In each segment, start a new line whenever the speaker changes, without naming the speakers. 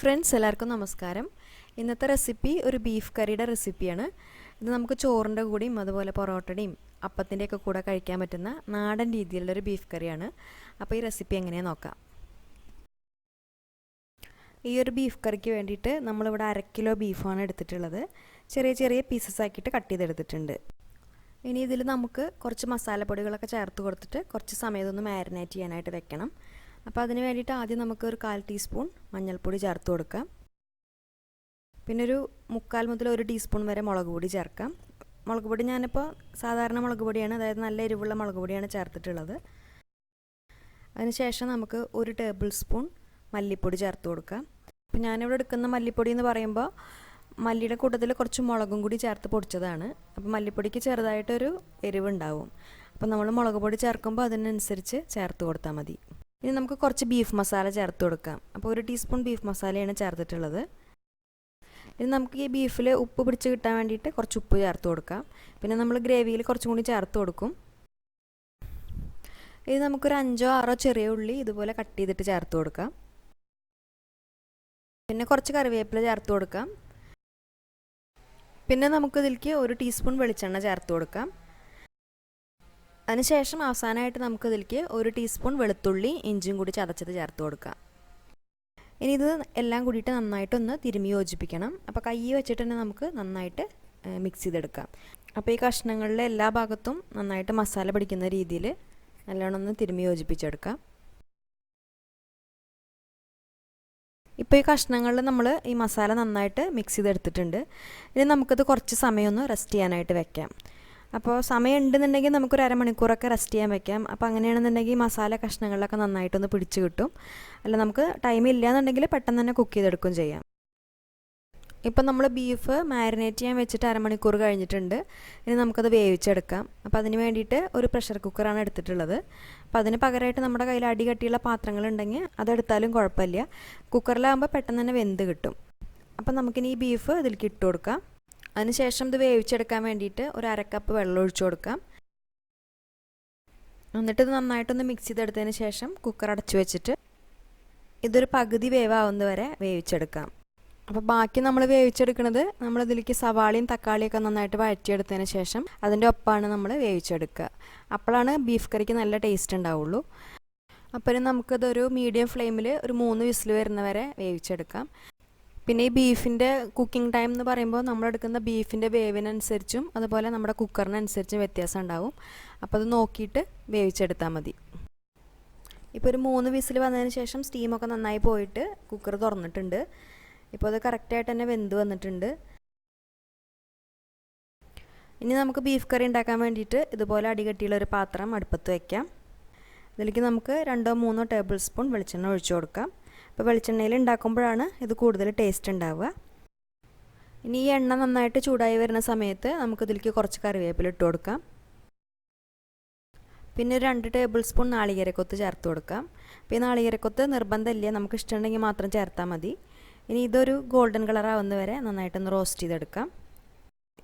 Friends, എല്ലാവർക്കും നമസ്കാരം. ഇന്നത്തെ റെസിപ്പി ഒരു ബീഫ് കറിയുടെ റെസിപ്പിയാണ്. ഇത് നമുക്ക് ചോറിൻ്റെ കൂടെയും അതുപോലെ പൊറോട്ടയുടെയും അപ്പത്തിൻ്റെയൊക്കെ കൂടെ കഴിക്കാൻ പറ്റുന്ന നാടൻ രീതിയിലുള്ളൊരു ബീഫ് കറിയാണ്. അപ്പോൾ ഈ റെസിപ്പി എങ്ങനെയാണ് നോക്കാം. ഈ ഒരു ബീഫ് കറിക്ക് വേണ്ടിയിട്ട് നമ്മളിവിടെ 1/2 കിലോ ബീഫാണ് എടുത്തിട്ടുള്ളത്. ചെറിയ ചെറിയ പീസസ് ആക്കിയിട്ട് കട്ട് ചെയ്തെടുത്തിട്ടുണ്ട്. ഇനി ഇതിൽ നമുക്ക് കുറച്ച് മസാലപ്പൊടികളൊക്കെ ചേർത്ത് കൊടുത്തിട്ട് കുറച്ച് സമയത്തൊന്ന് മാരിനേറ്റ് ചെയ്യാനായിട്ട് വെക്കണം. അപ്പോൾ അതിന് വേണ്ടിയിട്ട് ആദ്യം നമുക്ക് ഒരു 1/4 ടീസ്പൂൺ മഞ്ഞൾപ്പൊടി ചേർത്ത് കൊടുക്കാം. പിന്നെ ഒരു 3/4 മുതൽ 1 ടീസ്പൂൺ വരെ മുളക് പൊടി ചേർക്കാം. മുളക് പൊടി ഞാനിപ്പോൾ സാധാരണ മുളക് പൊടിയാണ്, അതായത് നല്ല എരിവുള്ള മുളക് പൊടിയാണ് ചേർത്തിട്ടുള്ളത്. അതിനുശേഷം നമുക്ക് 1 ടേബിൾ സ്പൂൺ മല്ലിപ്പൊടി ചേർത്ത് കൊടുക്കാം. അപ്പോൾ ഞാനിവിടെ എടുക്കുന്ന മല്ലിപ്പൊടി എന്ന് പറയുമ്പോൾ മല്ലിയുടെ കൂട്ടത്തിൽ കുറച്ച് മുളകും കൂടി ചേർത്ത് പൊടിച്ചതാണ്. അപ്പോൾ മല്ലിപ്പൊടിക്ക് ചെറുതായിട്ടൊരു എരിവുണ്ടാവും. അപ്പോൾ നമ്മൾ മുളക് പൊടി ചേർക്കുമ്പോൾ അതിനനുസരിച്ച് ചേർത്ത് കൊടുത്താൽ മതി. ഇനി നമുക്ക് കുറച്ച് ബീഫ് മസാല ചേർത്ത് കൊടുക്കാം. അപ്പോൾ 1 ടീസ്പൂൺ ബീഫ് മസാലയാണ് ചേർത്തിട്ടുള്ളത്. ഇനി നമുക്ക് ഈ ബീഫിൽ ഉപ്പ് പിടിച്ച് കിട്ടാൻ വേണ്ടിയിട്ട് കുറച്ച് ഉപ്പ് ചേർത്ത് കൊടുക്കാം. പിന്നെ നമ്മൾ ഗ്രേവിയിൽ കുറച്ചും കൂടി ചേർത്ത് കൊടുക്കും. ഇനി നമുക്കൊരു 5-6 ചെറിയ ഉള്ളി ഇതുപോലെ കട്ട് ചെയ്തിട്ട് ചേർത്ത് കൊടുക്കാം. പിന്നെ കുറച്ച് കറിവേപ്പില ചേർത്ത് കൊടുക്കാം. പിന്നെ നമുക്കിതിലേക്ക് 1 ടീസ്പൂൺ വെളിച്ചെണ്ണ ചേർത്ത് കൊടുക്കാം. അതിനുശേഷം അവസാനമായിട്ട് നമുക്കിതിലേക്ക് 1 ടീസ്പൂൺ വെളുത്തുള്ളി ഇഞ്ചിയും കൂടി ചതച്ചത് ചേർത്ത് കൊടുക്കാം. ഇനി ഇത് എല്ലാം കൂടിയിട്ട് നന്നായിട്ടൊന്ന് തിരുമ്മി യോജിപ്പിക്കണം. അപ്പോൾ കൈ വെച്ചിട്ട് തന്നെ നമുക്ക് നന്നായിട്ട് മിക്സ് ചെയ്തെടുക്കാം. അപ്പോൾ ഈ കഷ്ണങ്ങളിലെ എല്ലാ ഭാഗത്തും നന്നായിട്ട് മസാല പിടിക്കുന്ന രീതിയിൽ നല്ലോണം ഒന്ന് തിരുമ്മി യോജിപ്പിച്ചെടുക്കാം. ഇപ്പോൾ ഈ കഷ്ണങ്ങളിൽ നമ്മൾ ഈ മസാല നന്നായിട്ട് മിക്സ് ചെയ്തെടുത്തിട്ടുണ്ട്. ഇനി നമുക്കത് കുറച്ച് സമയം ഒന്ന് റെസ്റ്റ് ചെയ്യാനായിട്ട് വെക്കാം. അപ്പോൾ സമയം ഉണ്ടെന്നുണ്ടെങ്കിൽ നമുക്കൊരു 1/2 മണിക്കൂറൊക്കെ റെസ്റ്റ് ചെയ്യാൻ വെക്കാം. അപ്പോൾ അങ്ങനെയാണെന്നുണ്ടെങ്കിൽ മസാല കഷ്ണങ്ങളിലൊക്കെ നന്നായിട്ടൊന്ന് പിടിച്ച് കിട്ടും. അല്ല നമുക്ക് ടൈം ഇല്ലയെന്നുണ്ടെങ്കിൽ പെട്ടെന്ന് തന്നെ കുക്ക് ചെയ്തെടുക്കുകയും ചെയ്യാം. ഇപ്പം നമ്മൾ ബീഫ് മാരിനേറ്റ് ചെയ്യാൻ വെച്ചിട്ട് 1/2 മണിക്കൂർ കഴിഞ്ഞിട്ടുണ്ട്. ഇനി നമുക്കത് വേവിച്ചെടുക്കാം. അപ്പോൾ അതിന് വേണ്ടിയിട്ട് ഒരു പ്രഷർ കുക്കറാണ് എടുത്തിട്ടുള്ളത്. അപ്പോൾ അതിന് പകരമായിട്ട് നമ്മുടെ കയ്യിൽ അടി കട്ടിയുള്ള പാത്രങ്ങളുണ്ടെങ്കിൽ അതെടുത്താലും കുഴപ്പമില്ല. കുക്കറിലാകുമ്പോൾ പെട്ടെന്ന് തന്നെ വെന്ത് കിട്ടും. അപ്പം നമുക്കിനി ഈ ബീഫ് ഇതിലേക്ക് ഇട്ട് കൊടുക്കാം. അതിനുശേഷം ഇത് വേവിച്ചെടുക്കാൻ വേണ്ടിയിട്ട് ഒരു 1/2 കപ്പ് വെള്ളം ഒഴിച്ചു കൊടുക്കാം. എന്നിട്ട് ഇത് നന്നായിട്ടൊന്ന് മിക്സ് ചെയ്തെടുത്തതിന് ശേഷം കുക്കർ അടച്ചു വെച്ചിട്ട് ഇതൊരു പകുതി വേവാവുന്നത് വരെ വേവിച്ചെടുക്കാം. അപ്പോൾ ബാക്കി നമ്മൾ വേവിച്ചെടുക്കുന്നത് നമ്മളിതിലേക്ക് സവാളയും തക്കാളിയൊക്കെ നന്നായിട്ട് വഴറ്റിയെടുത്തതിന് ശേഷം അതിൻ്റെ ഒപ്പമാണ് നമ്മൾ വേവിച്ചെടുക്കുക. അപ്പോഴാണ് ബീഫ് കറിക്ക് നല്ല ടേസ്റ്റ് ഉണ്ടാവുള്ളൂ. അപ്പോൾ നമുക്കതൊരു മീഡിയം ഫ്ലെയിമിൽ ഒരു 3 വിസിൽ വരുന്നവരെ വേവിച്ചെടുക്കാം. പിന്നെ ഈ ബീഫിൻ്റെ കുക്കിംഗ് ടൈം എന്ന് പറയുമ്പോൾ നമ്മളെടുക്കുന്ന ബീഫിൻ്റെ വേവിനനുസരിച്ചും അതുപോലെ നമ്മുടെ കുക്കറിനനുസരിച്ചും വ്യത്യാസം ഉണ്ടാവും. അപ്പോൾ അത് നോക്കിയിട്ട് വേവിച്ചെടുത്താൽ മതി. ഇപ്പോൾ ഒരു 3 വിസിൽ വന്നതിന് ശേഷം സ്റ്റീമൊക്കെ നന്നായി പോയിട്ട് കുക്കർ തുറന്നിട്ടുണ്ട്. ഇപ്പോൾ അത് കറക്റ്റായിട്ട് തന്നെ വെന്ത് വന്നിട്ടുണ്ട്. ഇനി നമുക്ക് ബീഫ് കറി ഉണ്ടാക്കാൻ വേണ്ടിയിട്ട് ഇതുപോലെ അടികട്ടിയുള്ള ഒരു പാത്രം അടുപ്പത്ത് വയ്ക്കാം. ഇതിലേക്ക് നമുക്ക് 2-3 ടേബിൾ സ്പൂൺ വെളിച്ചെണ്ണ ഒഴിച്ചു കൊടുക്കാം. അപ്പോൾ വെളിച്ചെണ്ണയിൽ ഉണ്ടാക്കുമ്പോഴാണ് ഇത് കൂടുതൽ ടേസ്റ്റ് ഉണ്ടാവുക. ഇനി ഈ എണ്ണ നന്നായിട്ട് ചൂടായി വരുന്ന സമയത്ത് നമുക്കിതിലേക്ക് കുറച്ച് കറിവേപ്പില ഇട്ട് കൊടുക്കാം. പിന്നെ 2 ടേബിൾ സ്പൂൺ നാളികേരക്കൊത്ത് ചേർത്ത് കൊടുക്കാം. അപ്പോൾ ഈ നാളികേരക്കൊത്ത് നിർബന്ധമില്ല, നമുക്ക് ഇഷ്ടമുണ്ടെങ്കിൽ മാത്രം ചേർത്താൽ മതി. ഇനി ഇതൊരു ഗോൾഡൻ കളർ ആവുന്ന വരെ നന്നായിട്ടൊന്ന് റോസ്റ്റ് ചെയ്തെടുക്കാം.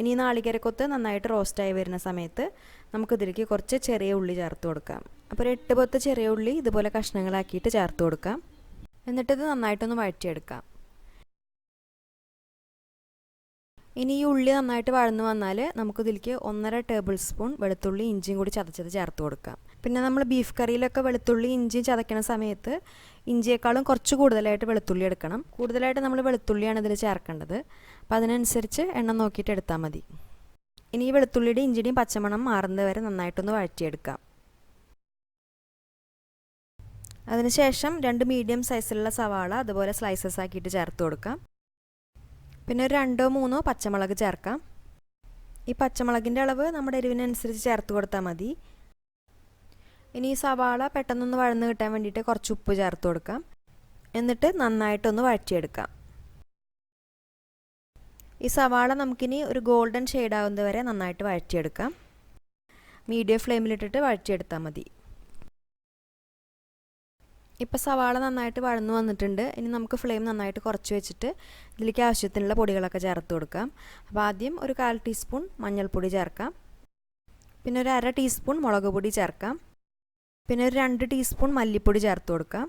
ഇനി ഈ നാളികേരക്കൊത്ത് നന്നായിട്ട് റോസ്റ്റായി വരുന്ന സമയത്ത് നമുക്കിതിലേക്ക് കുറച്ച് ചെറിയ ഉള്ളി ചേർത്ത് കൊടുക്കാം. അപ്പോൾ ഒരു 8 10 ചെറിയ ഉള്ളി ഇതുപോലെ കഷ്ണങ്ങളാക്കിയിട്ട് ചേർത്ത് കൊടുക്കാം. എന്നിട്ടിത് നന്നായിട്ടൊന്ന് വഴറ്റിയെടുക്കാം. ഇനി ഈ ഉള്ളി നന്നായിട്ട് വഴന്നു വന്നാൽ നമുക്കിതിലേക്ക് 1.5 ടേബിൾ സ്പൂൺ വെളുത്തുള്ളി ഇഞ്ചിയും കൂടി ചതച്ചത് ചേർത്ത് കൊടുക്കാം. പിന്നെ നമ്മൾ ബീഫ് കറിയിലൊക്കെ വെളുത്തുള്ളി ഇഞ്ചിയും ചതയ്ക്കുന്ന സമയത്ത് ഇഞ്ചിയേക്കാളും കുറച്ച് കൂടുതലായിട്ട് വെളുത്തുള്ളി എടുക്കണം. കൂടുതലായിട്ട് നമ്മൾ വെളുത്തുള്ളിയാണ് ഇതിൽ ചേർക്കേണ്ടത്. അപ്പോൾ അതിനനുസരിച്ച് എണ്ണ നോക്കിയിട്ട് എടുത്താൽ മതി. ഇനി ഈ വെളുത്തുള്ളിയുടെയും ഇഞ്ചിയുടെയും പച്ചമണം മാറുന്നത് വരെ നന്നായിട്ടൊന്ന് വഴറ്റിയെടുക്കാം. അതിനുശേഷം 2 മീഡിയം സൈസിലുള്ള സവാള അതുപോലെ സ്ലൈസസ് ആക്കിയിട്ട് ചേർത്ത് കൊടുക്കാം. പിന്നെ ഒരു 2-3 പച്ചമുളക് ചേർക്കാം. ഈ പച്ചമുളകിൻ്റെ അളവ് നമ്മുടെ എരിവിനനുസരിച്ച് ചേർത്ത് കൊടുത്താൽ മതി. ഇനി ഈ സവാള പെട്ടെന്നൊന്ന് വഴന്ന് കിട്ടാൻ വേണ്ടിയിട്ട് കുറച്ച് ഉപ്പ് ചേർത്ത് കൊടുക്കാം. എന്നിട്ട് നന്നായിട്ടൊന്ന് വഴറ്റിയെടുക്കാം. ഈ സവാള നമുക്കിനി ഒരു ഗോൾഡൻ ഷെയ്ഡ് ആവുന്നത് വരെ നന്നായിട്ട് വഴറ്റിയെടുക്കാം. മീഡിയം ഫ്ലെയിമിലിട്ടിട്ട് വഴറ്റിയെടുത്താൽ മതി. ഇപ്പോൾ സവാള നന്നായിട്ട് വഴന്നു വന്നിട്ടുണ്ട്. ഇനി നമുക്ക് ഫ്ലെയിം നന്നായിട്ട് കുറച്ച് വെച്ചിട്ട് ഇതിലേക്ക് ആവശ്യത്തിനുള്ള പൊടികളൊക്കെ ചേർത്ത് കൊടുക്കാം. അപ്പോൾ ആദ്യം ഒരു 1/4 ടീസ്പൂൺ മഞ്ഞൾപ്പൊടി ചേർക്കാം. പിന്നെ ഒരു 1/2 ടീസ്പൂൺ മുളക് പൊടി ചേർക്കാം. പിന്നെ ഒരു 2 ടീസ്പൂൺ മല്ലിപ്പൊടി ചേർത്ത് കൊടുക്കാം.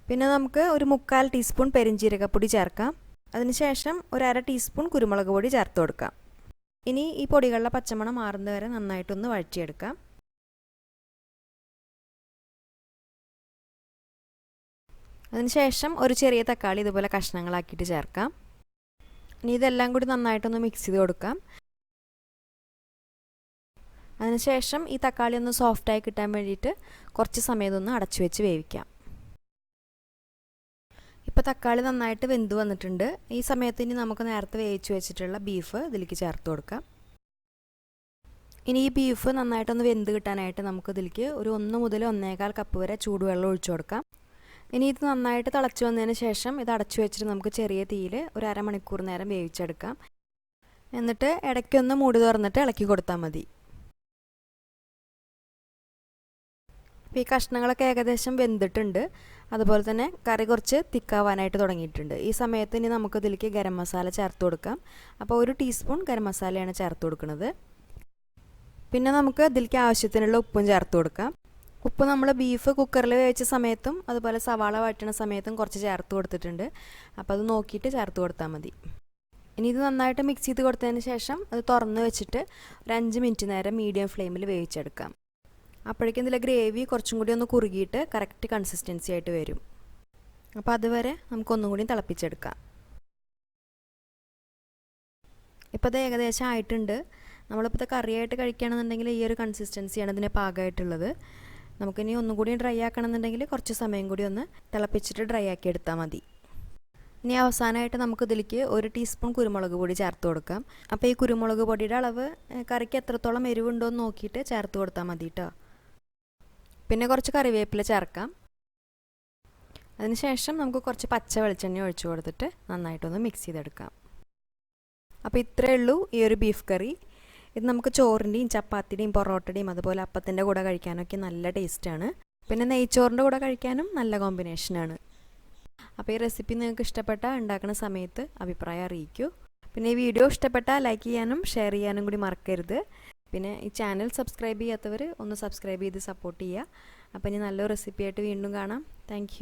പിന്നെ നമുക്ക് ഒരു 3/4 ടീസ്പൂൺ പെരിഞ്ജീരകപ്പൊടി ചേർക്കാം. അതിനുശേഷം ഒരു 1/2 ടീസ്പൂൺ കുരുമുളക് പൊടി ചേർത്ത് കൊടുക്കാം. ഇനി ഈ പൊടികളുടെ പച്ചമണം മാറുന്നത് വരെ നന്നായിട്ടൊന്ന് വഴറ്റിയെടുക്കാം. അതിനുശേഷം ഒരു ചെറിയ തക്കാളി ഇതുപോലെ കഷ്ണങ്ങളാക്കിയിട്ട് ചേർക്കാം. ഇനി ഇതെല്ലാം കൂടി നന്നായിട്ടൊന്ന് മിക്സ് ചെയ്ത് കൊടുക്കാം. അതിനുശേഷം ഈ തക്കാളി ഒന്ന് സോഫ്റ്റായി കിട്ടാൻ വേണ്ടിയിട്ട് കുറച്ച് സമയം ഒന്ന് അടച്ചു വെച്ച് വേവിക്കാം. ഇപ്പോൾ തക്കാളി നന്നായിട്ട് വെന്ത് വന്നിട്ടുണ്ട്. ഈ സമയത്ത് ഇനി നമുക്ക് നേരത്തെ വേവിച്ച് വെച്ചിട്ടുള്ള ബീഫ് ഇതിലേക്ക് ചേർത്ത് കൊടുക്കാം. ഇനി ഈ ബീഫ് നന്നായിട്ടൊന്ന് വെന്ത് കിട്ടാനായിട്ട് നമുക്ക് ഇതിലേക്ക് ഒരു 1 മുതൽ 1.25 കപ്പ് വരെ ചൂടുവെള്ളം ഒഴിച്ചു കൊടുക്കാം. ഇനി ഇത് നന്നായിട്ട് തിളച്ച് വന്നതിന് ശേഷം ഇത് അടച്ചു വെച്ചിട്ട് നമുക്ക് ചെറിയ തീയിൽ ഒരു അരമണിക്കൂർ നേരം വേവിച്ചെടുക്കാം. എന്നിട്ട് ഇടയ്ക്കൊന്ന് മൂടി തുറന്നിട്ട് ഇളക്കി കൊടുത്താൽ മതി. ഇപ്പോൾ ഈ കഷ്ണങ്ങളൊക്കെ ഏകദേശം വെന്തിട്ടുണ്ട്. അതുപോലെ തന്നെ കറി കുറച്ച് തിക്കാവാനായിട്ട് തുടങ്ങിയിട്ടുണ്ട്. ഈ സമയത്ത് ഇനി നമുക്ക് ഇതിലേക്ക് ഗരം മസാല ചേർത്ത് കൊടുക്കാം. അപ്പോൾ 1 ടീസ്പൂൺ ഗരം മസാലയാണ് ചേർത്ത് കൊടുക്കുന്നത്. പിന്നെ നമുക്ക് ഇതിലേക്ക് ആവശ്യത്തിനുള്ള ഉപ്പും ചേർത്ത് കൊടുക്കാം. ഉപ്പ് നമ്മൾ ബീഫ് കുക്കറിൽ വേവിച്ച സമയത്തും അതുപോലെ സവാള വഴറ്റുന്ന സമയത്തും കുറച്ച് ചേർത്ത് കൊടുത്തിട്ടുണ്ട്. അപ്പോൾ അത് നോക്കിയിട്ട് ചേർത്ത് കൊടുത്താൽ മതി. ഇനി ഇത് നന്നായിട്ട് മിക്സ് ചെയ്ത് കൊടുത്തതിന് ശേഷം അത് തുറന്ന് വെച്ചിട്ട് ഒരു 5 മിനിറ്റ് നേരം മീഡിയം ഫ്ലെയിമിൽ വേവിച്ചെടുക്കാം. അപ്പോഴേക്കും ഇതിലെ ഗ്രേവി കുറച്ചും കൂടി ഒന്ന് കുറുകിയിട്ട് കറക്റ്റ് കൺസിസ്റ്റൻസി ആയിട്ട് വരും. അപ്പോൾ അതുവരെ നമുക്കൊന്നും കൂടി തിളപ്പിച്ചെടുക്കാം. ഇപ്പോൾ അത് ഏകദേശം ആയിട്ടുണ്ട്. നമ്മളിപ്പോൾ ഇത് കറിയായിട്ട് കഴിക്കുകയാണെന്നുണ്ടെങ്കിൽ ഈ ഒരു കൺസിസ്റ്റൻസിയാണ് ഇതിന് പാകമായിട്ടുള്ളത്. നമുക്കിനി ഒന്നും കൂടി ഡ്രൈ ആക്കണമെന്നുണ്ടെങ്കിൽ കുറച്ച് സമയം കൂടി ഒന്ന് തിളപ്പിച്ചിട്ട് ഡ്രൈ ആക്കി എടുത്താൽ മതി. ഇനി അവസാനമായിട്ട് നമുക്ക് ഇതിലേക്ക് 1 ടീസ്പൂൺ കുരുമുളക് പൊടി ചേർത്ത് കൊടുക്കാം. അപ്പോൾ ഈ കുരുമുളക് പൊടിയുടെ അളവ് കറിക്ക് എത്രത്തോളം എരിവുണ്ടോ എന്ന് നോക്കിയിട്ട് ചേർത്ത് കൊടുത്താൽ മതി കേട്ടോ. പിന്നെ കുറച്ച് കറിവേപ്പില ചേർക്കാം. അതിനുശേഷം നമുക്ക് കുറച്ച് പച്ച വെളിച്ചെണ്ണ ഒഴിച്ചു കൊടുത്തിട്ട് നന്നായിട്ടൊന്ന് മിക്സ് ചെയ്തെടുക്കാം. അപ്പോൾ ഇത്രയേ ഉള്ളൂ ഈ ഒരു ബീഫ് കറി. ഇത് നമുക്ക് ചോറിൻ്റെയും ചപ്പാത്തിയുടെയും പൊറോട്ടയുടെയും അതുപോലെ അപ്പത്തിൻ്റെ കൂടെ കഴിക്കാനൊക്കെ നല്ല ടേസ്റ്റാണ്. പിന്നെ നെയ്ച്ചോറിൻ്റെ കൂടെ കഴിക്കാനും നല്ല കോമ്പിനേഷനാണ്. അപ്പോൾ ഈ റെസിപ്പി നിങ്ങൾക്ക് ഇഷ്ടപ്പെട്ടാൽ ഉണ്ടാക്കുന്ന സമയത്ത് അഭിപ്രായം അറിയിക്കൂ. പിന്നെ ഈ വീഡിയോ ഇഷ്ടപ്പെട്ടാൽ ലൈക്ക് ചെയ്യാനും ഷെയർ ചെയ്യാനും കൂടി മറക്കരുത്. പിന്നെ ഈ ചാനൽ സബ്സ്ക്രൈബ് ചെയ്യാത്തവർ ഒന്ന് സബ്സ്ക്രൈബ് ചെയ്ത് സപ്പോർട്ട് ചെയ്യുക. അപ്പോൾ ഇനി നല്ലൊരു റെസിപ്പിയായിട്ട് വീണ്ടും കാണാം. താങ്ക്